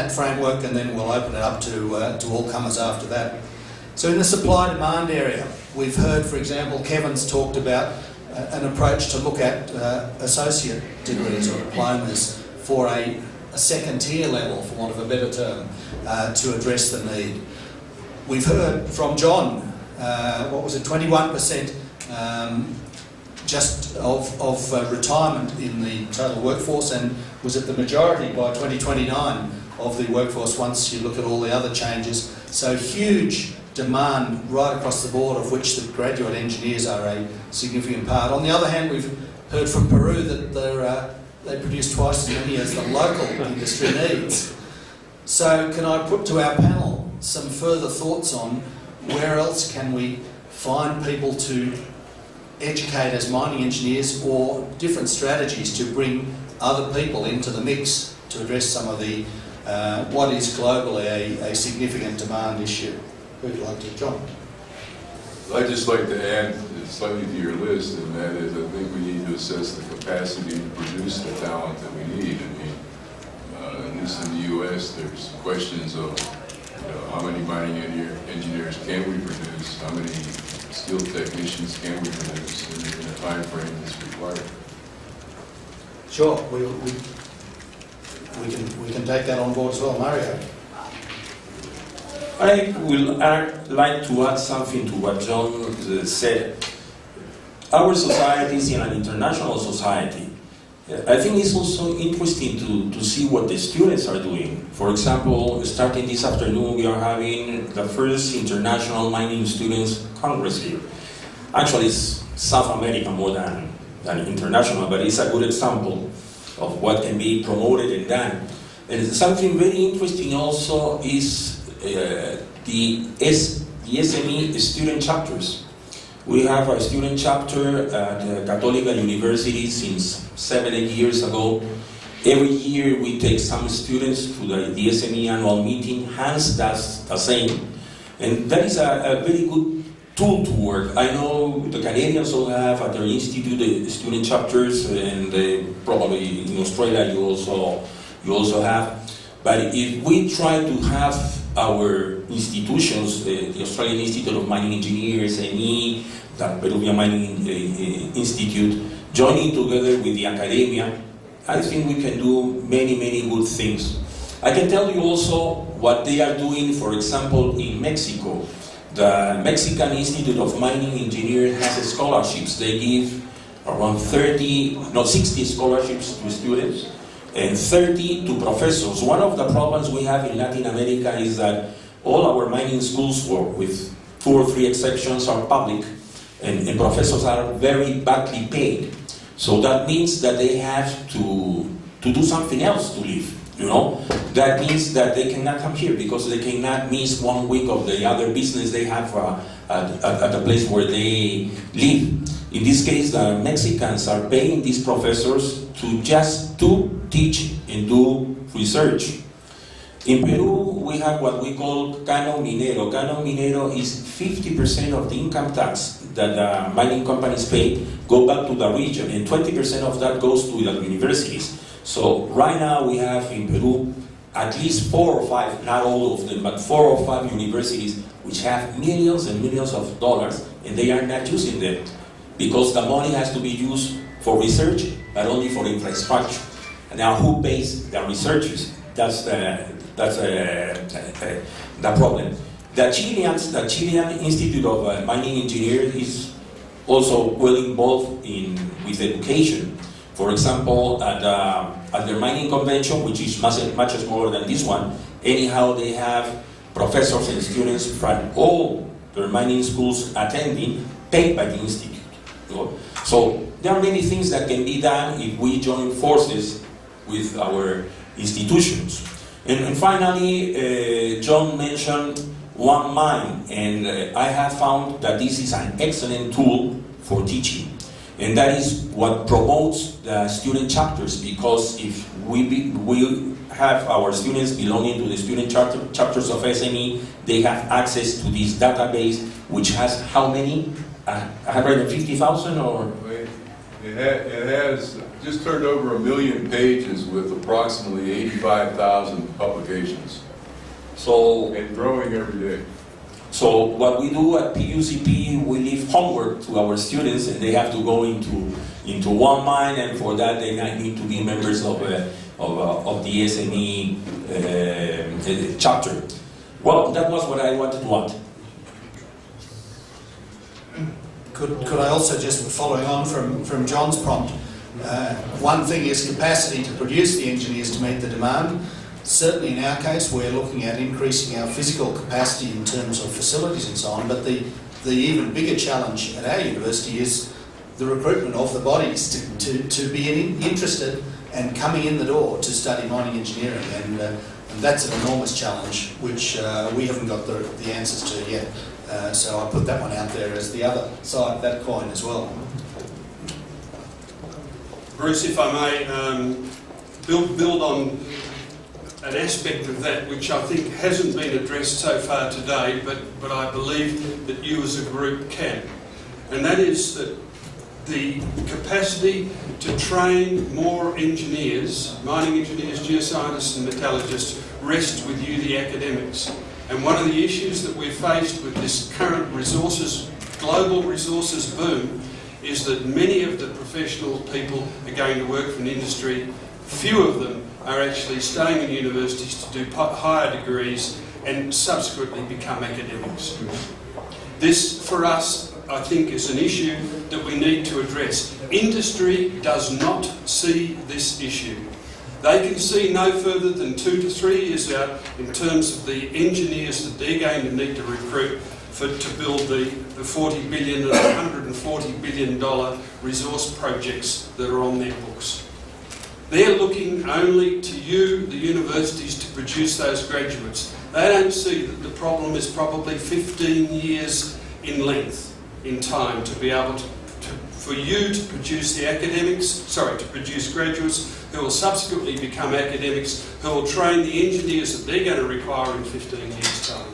that framework, and then we'll open it up to all comers after that. So in the supply-demand area, we've heard, for example, Kevin's talked about an approach to look at associate degrees or diplomas for a second-tier level, for want of a better term, to address the need. We've heard from John, 21% just of retirement in the total workforce, and was it the majority by 2029 of the workforce once you look at all the other changes. So huge demand right across the board, of which the graduate engineers are a significant part. On the other hand, we've heard from Peru that they produce twice as many as the local industry needs. So can I put to our panel some further thoughts on where else can we find people to educate as mining engineers, or different strategies to bring other people into the mix to address some of the what is globally a significant demand issue? Who'd like to, John? I'd just like to add slightly to your list, and that is, I think we need to assess the capacity to produce the talent that we need. I mean, at least in the U.S., there's questions of how many mining engineers can we produce, how many skilled technicians can we produce in the time frame that's required. Sure, we can take that on board as well. Mario? I will like to add something to what John said. Our society is an international society. I think it's also interesting to see what the students are doing. For example, starting this afternoon, we are having the first International Mining Students Congress here. Actually, it's South America more than international, but it's a good example of what can be promoted and done. And something very interesting also is the SME student chapters. We have a student chapter at Católica University since 7-8 years ago. Every year we take some students to the SME annual meeting. Hans does the same. And that is a very good tool to work. I know the Canadians also have at their institute the student chapters, and probably in Australia you also have. But if we try to have our institutions, the Australian Institute of Mining Engineers, ME, the Peruvian Mining Institute, joining together with the academia, I think we can do many, many good things. I can tell you also what they are doing, for example, in Mexico. The Mexican Institute of Mining Engineers has scholarships. They give around 60 scholarships to students and 30 to professors. One of the problems we have in Latin America is that all our mining schools, with 2 or 3 exceptions, are public, and professors are very badly paid. So that means that they have to do something else to live. That means that they cannot come here because they cannot miss 1 week of the other business they have at the place where they live. In this case, the Mexicans are paying these professors to just teach and do research. In Peru, we have what we call canon minero. Canon minero is 50% of the income tax that the mining companies pay go back to the region, and 20% of that goes to the universities. So right now we have in Peru at least 4 or 5, not all of them, but 4 or 5 universities which have millions and millions of dollars, and they are not using them because the money has to be used for research, but only for infrastructure. And now who pays the researchers? That's the problem. The Chilean Institute of Mining Engineers is also well involved with education. For example, at their mining convention, which is much smaller than this one, anyhow they have professors and students from all their mining schools attending, paid by the institute. So there are many things that can be done if we join forces with our institutions. And finally, John mentioned one mine, and I have found that this is an excellent tool for teaching. And that is what promotes the student chapters, because if we have our students belonging to the student chapters of SME, they have access to this database, which has how many? 150,000 or? It has just turned over 1 million pages with approximately 85,000 publications, So, and growing every day. so what we do at PUCP, we leave homework to our students, and they have to go into one mine, and for that they might need to be members of the SME chapter. Well, that was what I wanted to add. Could I also, just following on from John's prompt, one thing is capacity to produce the engineers to meet the demand. Certainly in our case, we're looking at increasing our physical capacity in terms of facilities and so on, but the even bigger challenge at our university is the recruitment of the bodies to be interested and coming in the door to study mining engineering, and that's an enormous challenge which we haven't got the answers to yet. So I put that one out there as the other side of that coin as well. Bruce, if I may build on an aspect of that which I think hasn't been addressed so far today, but I believe that you as a group can. And that is that the capacity to train more engineers, mining engineers, geoscientists and metallurgists, rests with you, the academics. And one of the issues that we're faced with this current global resources boom, is that many of the professional people are going to work for an industry. Few of them are actually staying in universities to do higher degrees and subsequently become academics. This, for us, I think is an issue that we need to address. Industry does not see this issue. They can see no further than 2 to 3 years out in terms of the engineers that they're going to need to recruit to build the $40 billion and $140 billion resource projects that are on their books. They're looking only to you, the universities, to produce those graduates. They don't see that the problem is probably 15 years in length, in time, to be able for you to produce the to produce graduates who will subsequently become academics, who will train the engineers that they're going to require in 15 years' time.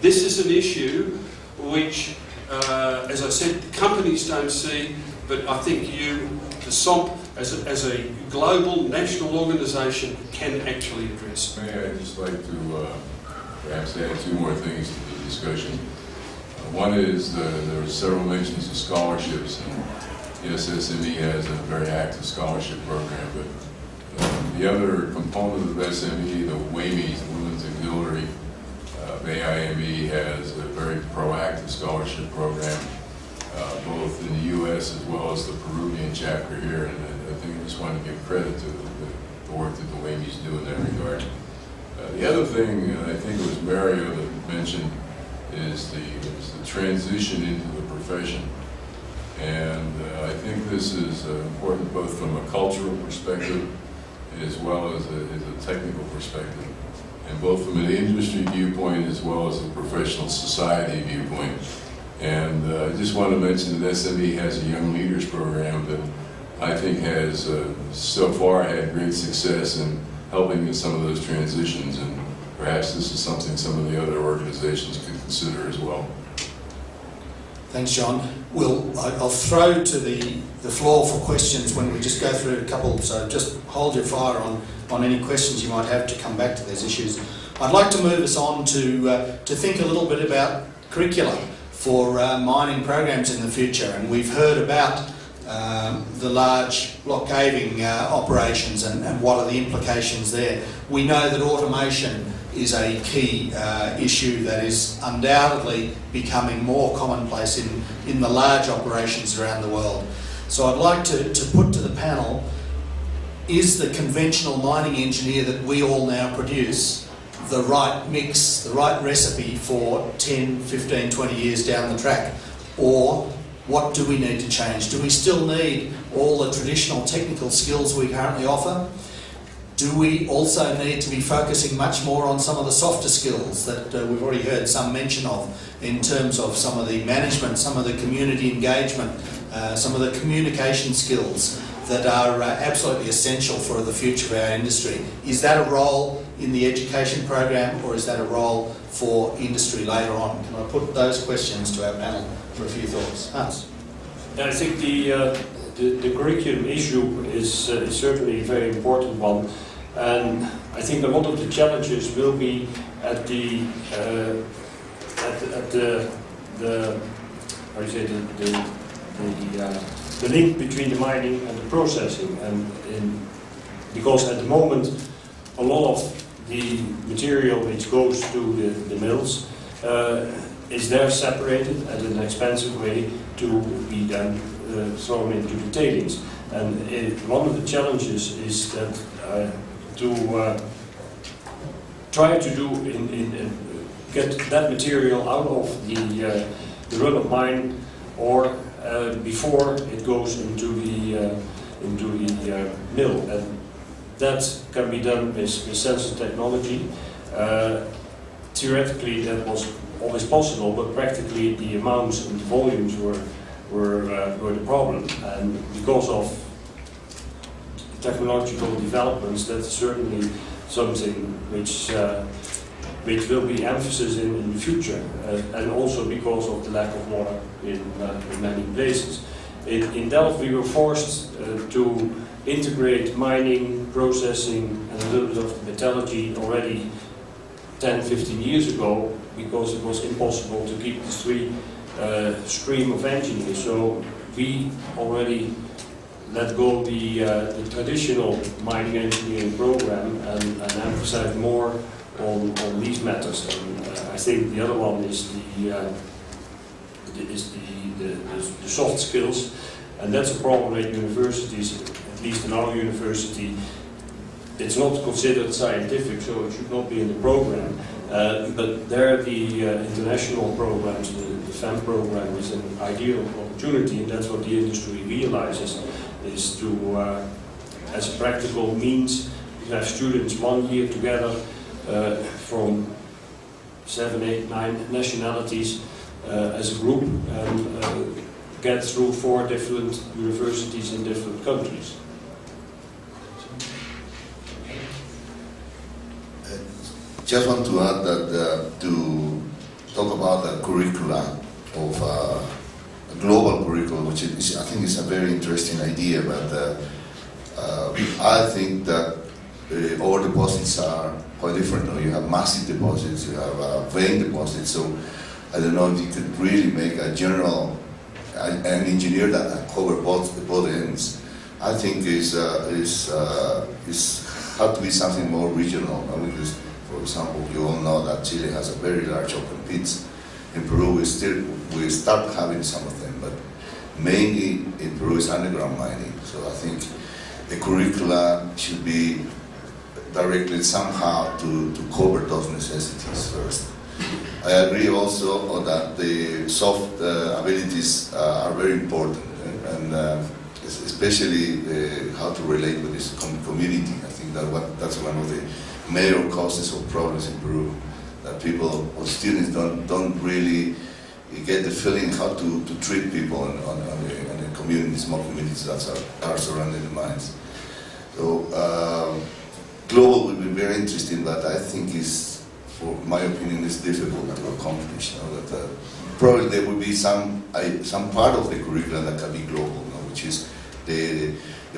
This is an issue which, as I said, companies don't see, but I think you, the SOMP, as a global national organisation, can actually address. May I just like to perhaps add 2 more things to the discussion. One is there are several mentions of scholarships, and yes, SME has a very active scholarship program, but the other component of SME, the WAME, the Women's Auxiliary, AIME, has a very proactive scholarship program, both in the U.S. as well as the Peruvian chapter here, and I think I just want to give credit to the work that the WAMEs do in that regard. The other thing, I think it was Mario that mentioned, is the transition into the profession. And I think this is important both from a cultural perspective as well as a technical perspective, and both from an industry viewpoint as well as a professional society viewpoint. And I just want to mention that SME has a Young Leaders program that I think has so far had great success in helping with some of those transitions, and perhaps this is something some of the other organizations could consider as well. Thanks, John. I'll throw to the floor for questions when we just go through a couple, so just hold your fire on any questions you might have to come back to those issues. I'd like to move us on to think a little bit about curricula for mining programs in the future, and we've heard about the large block caving operations and what are the implications there. We know that automation is a key issue that is undoubtedly becoming more commonplace in the large operations around the world. So I'd like to put to the panel, is the conventional mining engineer that we all now produce the right mix, the right recipe for 10, 15, 20 years down the track? Or what do we need to change? Do we still need all the traditional technical skills we currently offer? Do we also need to be focusing much more on some of the softer skills that we've already heard some mention of, in terms of some of the management, some of the community engagement, some of the communication skills that are absolutely essential for the future of our industry? Is that a role in the education program, or is that a role for industry later on? Can I put those questions to our panel for a few thoughts? Hans? I think the curriculum issue is certainly a very important one, and I think a lot of the challenges will be at the how do you say, the link between the mining and the processing, and because at the moment a lot of the material which goes to the mills is there separated at an expensive way to be then thrown into the tailings. And one of the challenges is that to try to do get that material out of the run of mine, or before it goes into the mill, and that can be done with sensor technology. Theoretically, that was always possible, but practically the amounts and the volumes were the problem. And because of technological developments, that's certainly something which will be emphasis in the future, and also because of the lack of water in many places. In Delft, we were forced to integrate mining, processing, and a little bit of metallurgy already 10-15 years ago, because it was impossible to keep the stream of engineers. So we already let go the traditional mining engineering program and emphasize more on these matters. And I think the other one is the soft skills, and that's a problem at universities. At least in our university, it's not considered scientific, so it should not be in the program. But there, the international programs, the FEM program, is an ideal opportunity, and that's what the industry realizes, is to, as a practical means, you have students 1 year together from 7, 8, 9 nationalities as a group, and get through 4 different universities in different countries. Just want to add that to talk about the curricula of a global curriculum, which is, I think is a very interesting idea, but I think that all deposits are quite different. You have massive deposits, you have vein deposits, so I don't know if you could really make a general, an engineer that cover both ends. I think is have to be something more regional, because, for example, you all know that Chile has a very large open pits. In Peru, we start having some of them, but mainly in Peru is underground mining. So I think the curricula should be directed somehow to cover those necessities first. I agree also that the soft abilities are very important, and especially how to relate with this community. I think that's one of the major causes of problems in Peru, that people or students don't really get the feeling how to treat people on the communities, small communities that are surrounding the mines. So global will be very interesting, but I think for my opinion, is difficult to accomplish. That probably there will be some part of the curriculum that can be global, which is the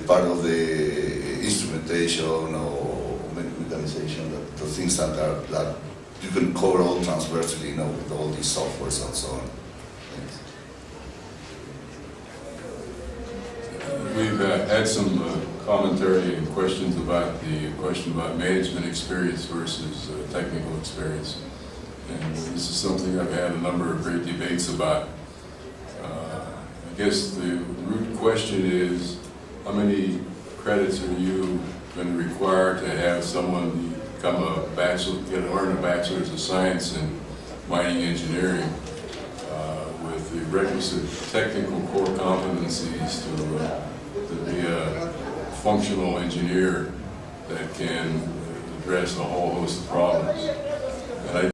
part of the instrumentation or mechanization, the things that you can cover all transversely, with all these softwares and so on. Thanks. We've had some commentary and questions about the question about management experience versus technical experience. And this is something I've had a number of great debates about. I guess the root question is, how many credits are you going to require to have someone become earn a bachelor's of science in mining engineering with the requisite technical core competencies to be a functional engineer that can address a whole host of problems. And